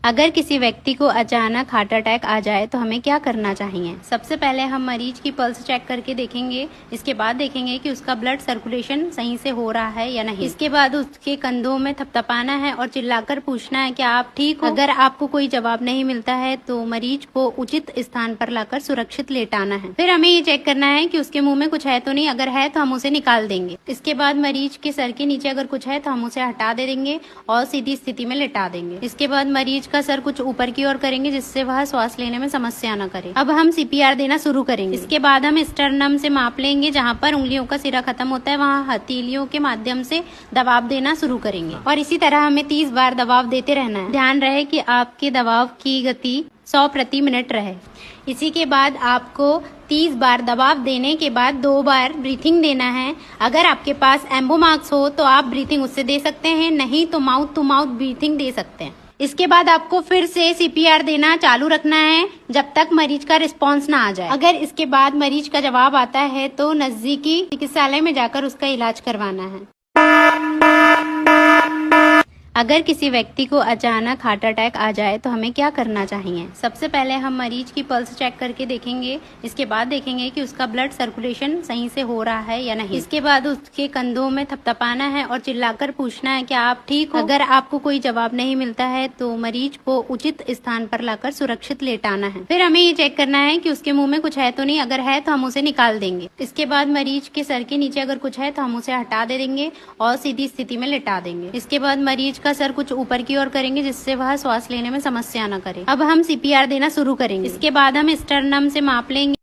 अगर किसी व्यक्ति को अचानक हार्ट अटैक आ जाए तो हमें क्या करना चाहिए। सबसे पहले हम मरीज की पल्स चेक करके देखेंगे। इसके बाद देखेंगे कि उसका ब्लड सर्कुलेशन सही से हो रहा है या नहीं। इसके बाद उसके कंधों में थपथपाना है और चिल्लाकर पूछना है कि आप ठीक हो। अगर आपको कोई जवाब नहीं मिलता है तो मरीज को उचित स्थान पर लाकर सुरक्षित लेटाना है। फिर हमें ये चेक करना है कि उसके मुंह में कुछ है तो नहीं। अगर है तो हम उसे निकाल देंगे। इसके बाद मरीज के सर के नीचे अगर कुछ है तो हम उसे हटा दे देंगे और सीधी स्थिति में लेटा देंगे। इसके बाद मरीज का सर कुछ ऊपर की ओर करेंगे जिससे वह श्वास लेने में समस्या न करे। अब हम सीपीआर देना शुरू करेंगे। इसके बाद हम स्टर्नम से माप लेंगे। जहाँ पर उंगलियों का सिरा खत्म होता है वहाँ हथेलियों के माध्यम से दबाव देना शुरू करेंगे और इसी तरह हमें 30 बार दबाव देते रहना है। ध्यान रहे कि आपके दबाव की गति 100 प्रति मिनट रहे। इसी के बाद आपको 30 बार दबाव देने के बाद 2 बार ब्रीथिंग देना है। अगर आपके पास एम्बोमार्क्स हो तो आप ब्रीथिंग उससे दे सकते हैं, नहीं तो माउथ टू माउथ ब्रीथिंग दे सकते हैं। इसके बाद आपको फिर से सीपीआर देना चालू रखना है जब तक मरीज का रिस्पांस ना आ जाए। अगर इसके बाद मरीज का जवाब आता है तो नजदीकी चिकित्सालय में जाकर उसका इलाज करवाना है। अगर किसी व्यक्ति को अचानक हार्ट अटैक आ जाए तो हमें क्या करना चाहिए। सबसे पहले हम मरीज की पल्स चेक करके देखेंगे। इसके बाद देखेंगे कि उसका ब्लड सर्कुलेशन सही से हो रहा है या नहीं। इसके बाद उसके कंधों में थपथपाना है और चिल्लाकर पूछना है कि आप ठीक हो। अगर आपको कोई जवाब नहीं मिलता है तो मरीज को उचित स्थान पर लाकर सुरक्षित लेटाना है। फिर हमें ये चेक करना है कि उसके मुंह में कुछ है तो नहीं। अगर है तो हम उसे निकाल देंगे। इसके बाद मरीज के सर के नीचे अगर कुछ है तो हम उसे हटा दे देंगे और सीधी स्थिति में लेटा देंगे। इसके बाद मरीज का सर कुछ ऊपर की ओर करेंगे जिससे वह श्वास लेने में समस्या न करे। अब हम सीपीआर देना शुरू करेंगे। इसके बाद हम स्टर्नम से माप लेंगे।